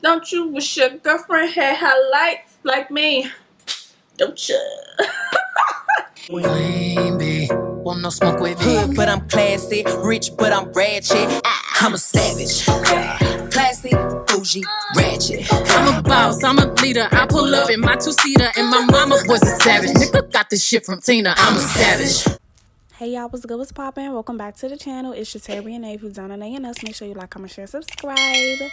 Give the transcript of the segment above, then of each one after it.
Don't you wish your girlfriend had highlights like me? Don't you? Queen bee, want no smoke with me. Hood, but I'm classy. Rich, but I'm ratchet. I'm a savage. Classy, bougie, ratchet. I'm a boss, I'm a leader. I pull up in my two-seater, and my mama was a savage. Nigga got this shit from Tina. I'm a savage. Hey y'all, what's good, what's poppin'? Welcome back to the channel. It's JaterraBrown. If you don't know nothing else, make sure you like, comment, share, subscribe.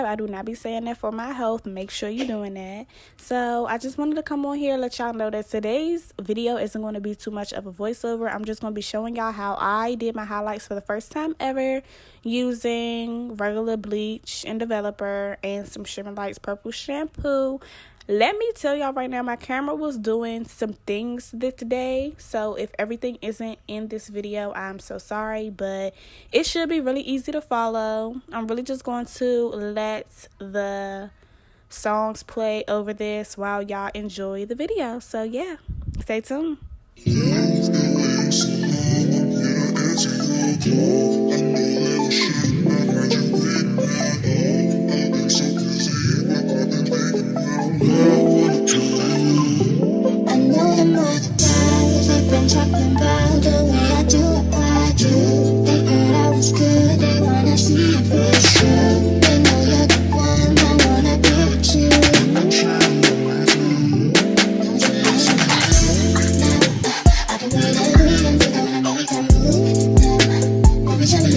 I do not be saying that for my health. Make sure you're doing that. So I just wanted to come on here and let y'all know that today's video isn't going to be too much of a voiceover. I'm just going to be showing y'all how I did my highlights for the first time ever using regular bleach and developer and some Shimmer Lights purple shampoo. Let me tell y'all right now, my camera was doing some things today, so if everything isn't in this video, I'm so sorry, but it should be really easy to follow. I'm really just going to let the songs play over this while y'all enjoy the video. So yeah, stay tuned. Talking about the way I do what I do. They heard I was good, they wanna see if it's true. They know you're the one, I wanna give it to you. I've been waiting and think I wanna make a move. Let me tell you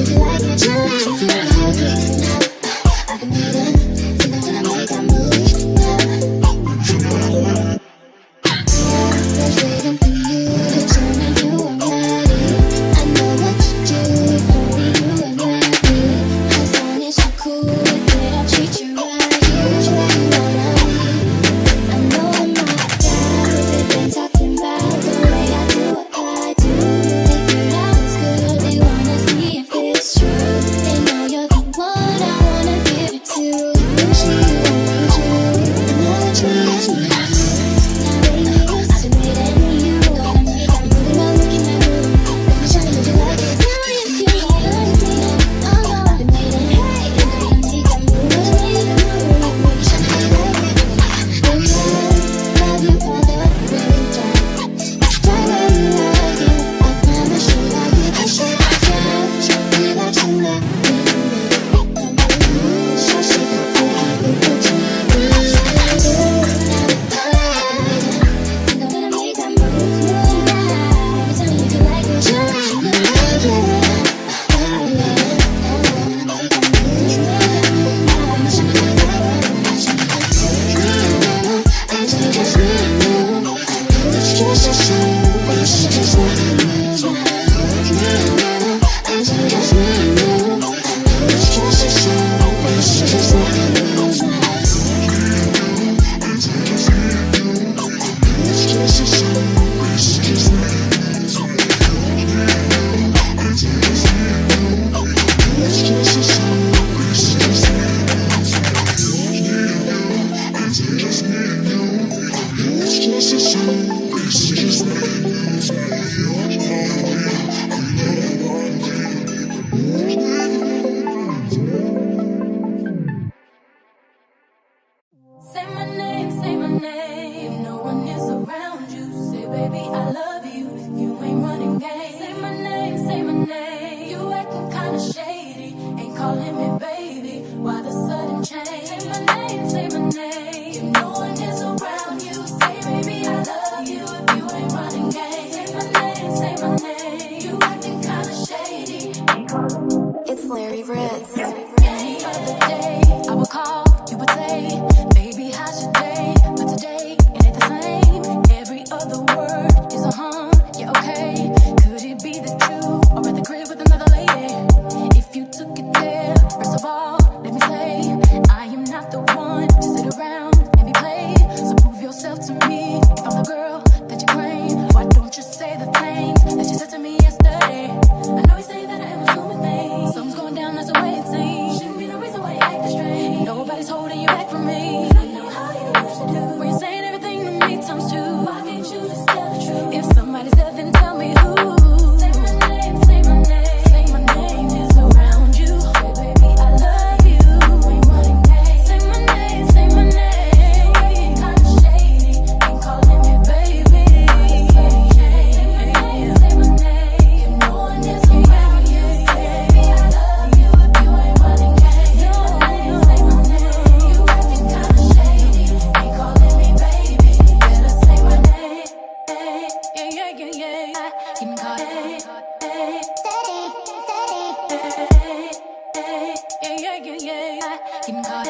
getting caught.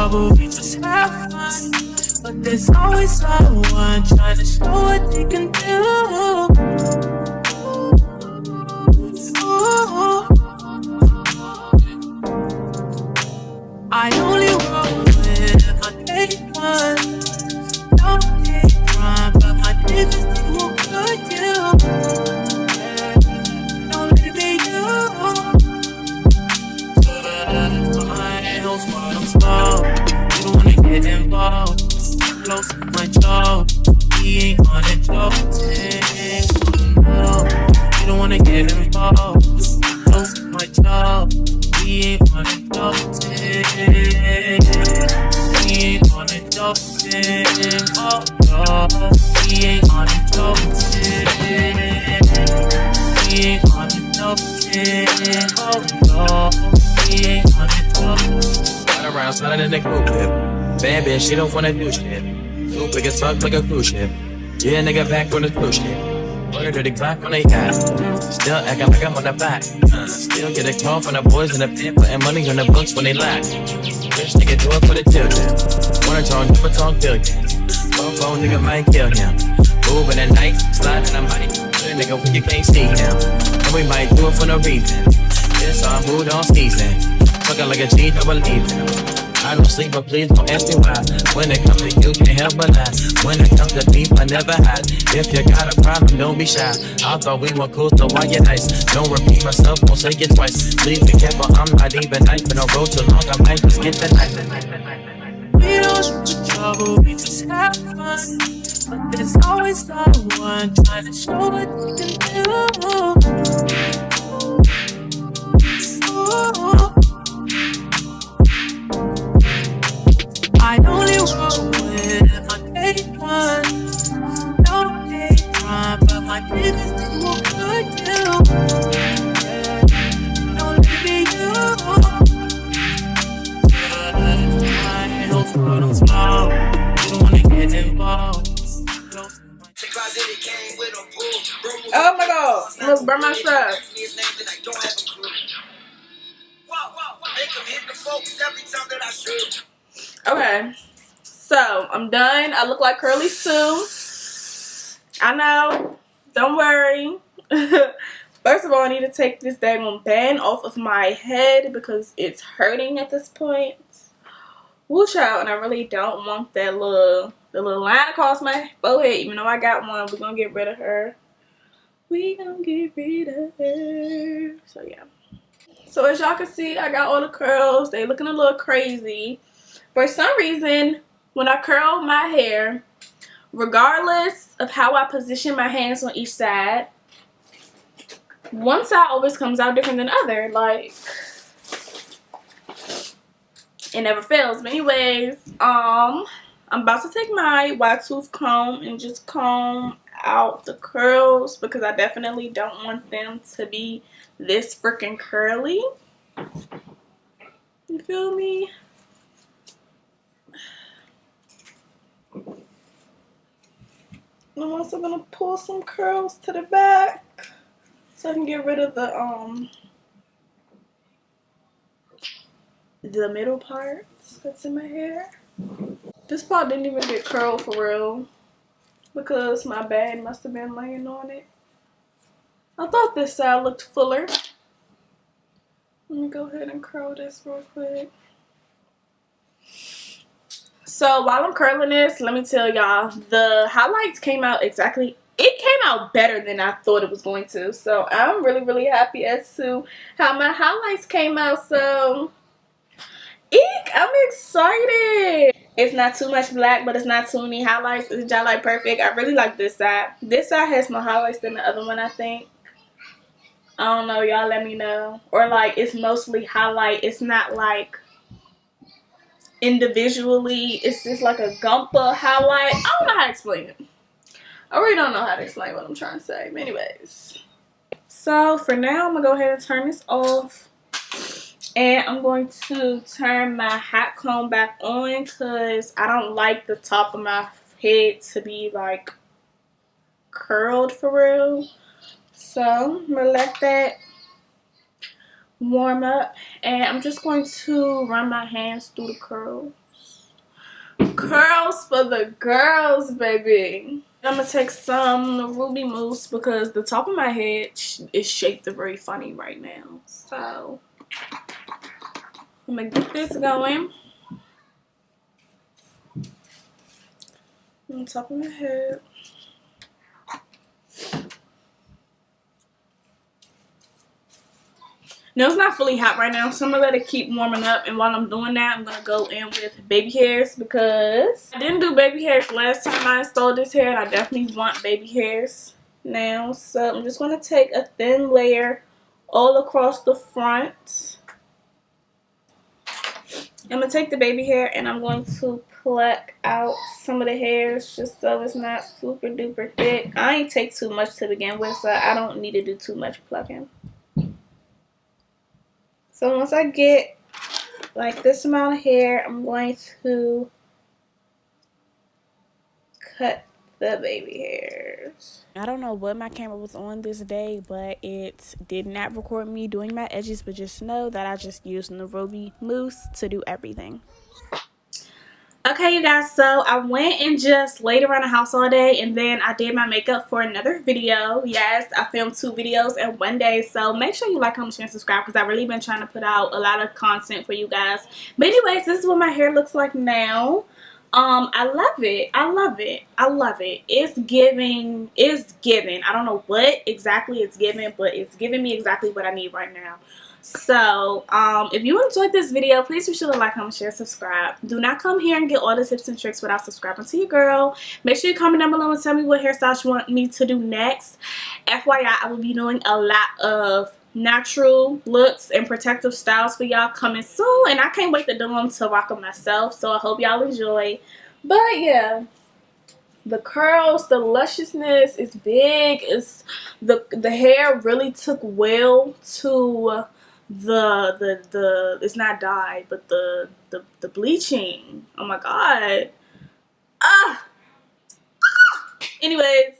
trouble, we just have fun. But there's always someone trying to show what they can do. Ooh. I only roll with my day one. Don't take crime, but my niggas think who could you? Don't let it be you. I'm small. You don't wanna get involved. Close to my jaw. He ain't gonna joke. No. You don't wanna get involved. Close to my jaw. He ain't gonna joke. He ain't gonna joke. Oh no. He ain't gonna joke. He ain't gonna joke. Oh no. He ain't gonna joke. Run around, sliding in the coupe whip. Bad bitch, she don't wanna do shit. Too big as fuck like a cruise ship. Yeah, nigga back on the cruise ship. Order to the clock on they yacht. Still acting like I'm on the back. Still get a call from the boys in the pit, putting money on the books when they lack. Bitch, nigga do it for the children. Wanna talk, never talk billions. Phone nigga might kill him. Moving at night, sliding on mic. Good nigga when you can't see him. And we might do it for no reason. It's all mood on season. Fucking like a G, don't believe him. I don't sleep, but please don't ask me why. When it comes to you, can't help but lie. When it comes to beef, I never hide. If you got a problem, don't be shy. I thought we were cool, so why you nice? Don't repeat myself, won't say it twice. Please be careful, I'm not even nice. But don't go too long, I might just get the knife. We don't shoot the trouble, we just have fun. But there's always someone trying to show what you can do. Ooh. I only roll with my day one. Don't take time, but my niggas think who could you? Don't let it be you. I'm small. You don't wanna get involved. Oh my god, I almost burn my stuff. Okay, so I'm done. I look like Curly Sue. I know. Don't worry. First of all, I need to take this daggone band off of my head because it's hurting at this point. Woo child, and I really don't want that the little line across my forehead. Even though I got one, we're gonna get rid of her. We gonna get rid of her. So yeah. So as y'all can see, I got all the curls. They looking a little crazy. For some reason, when I curl my hair, regardless of how I position my hands on each side, one side always comes out different than the other. Like, it never fails. But anyways, I'm about to take my wide tooth comb and just comb out the curls because I definitely don't want them to be this freaking curly. You feel me? I'm also gonna pull some curls to the back so I can get rid of the middle part that's in my hair. This part didn't even get curled for real because my band must have been laying on it. I thought this side looked fuller. Let me go ahead and curl this real quick. So while I'm curling this, let me tell y'all, the highlights came out exactly, it came out better than I thought it was going to. So I'm really, really happy as to how my highlights came out. So, eek, I'm excited. It's not too much black, but it's not too many highlights. It's just like perfect. I really like this side. This side has more highlights than the other one, I think. I don't know, y'all let me know. Or like it's mostly highlight. It's not like individually. It's just like a gumpa highlight. I don't know how to explain it. I really don't know how to explain what I'm trying to say. But anyways. So for now, I'm going to go ahead and turn this off. And I'm going to turn my hot comb back on because I don't like the top of my head to be like curled for real. So I'm going to let that warm up. And I'm just going to run my hands through the curls. Curls for the girls, baby. I'm gonna take some ruby mousse because the top of my head is shaped very funny right now. So I'm gonna get this going on top of my head. No, it's not fully hot right now, so I'm gonna let it keep warming up. And while I'm doing that, I'm gonna go in with baby hairs because I didn't do baby hairs last time I installed this hair, and I definitely want baby hairs now. So I'm just gonna take a thin layer all across the front. I'm gonna take the baby hair and I'm going to pluck out some of the hairs just so it's not super duper thick. I ain't take too much to begin with, so I don't need to do too much plucking. So once I get like this amount of hair, I'm going to cut the baby hairs. I don't know what my camera was on this day, but it did not record me doing my edges, but just know that I just used the ruby mousse to do everything. Okay, you guys, so I went and just laid around the house all day, and then I did my makeup for another video. Yes, I filmed 2 videos in one day, so make sure you like, comment, share, and subscribe because I've really been trying to put out a lot of content for you guys. But anyways, this is what my hair looks like now. I love it. I love it. I love it. It's giving. I don't know what exactly it's giving, but it's giving me exactly what I need right now. So, if you enjoyed this video, please be sure to like, comment, share, subscribe. Do not come here and get all the tips and tricks without subscribing to your girl. Make sure you comment down below and tell me what hairstyles you want me to do next. FYI, I will be doing a lot of natural looks and protective styles for y'all coming soon. And I can't wait to do them to rock them myself. So, I hope y'all enjoy. But, yeah. The curls, the lusciousness is big. It's the hair really took well to the it's not dye, but the bleaching. Oh my god. Anyways,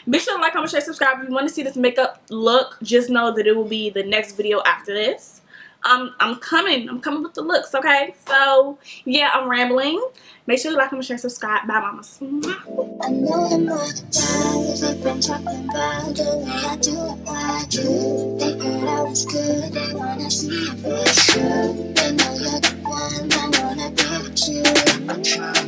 be sure to like, comment, share, subscribe. If you want to see this makeup look, just know that it will be the next video after this. I'm coming with the looks, okay? So yeah, I'm rambling. Make sure you like, comment, share, subscribe. Bye, mamas. I know them all the guys, they've been talking about the way I do it, why I do. They heard I was good, they wanna see if it's true. They know you're the one, I wanna give it to you.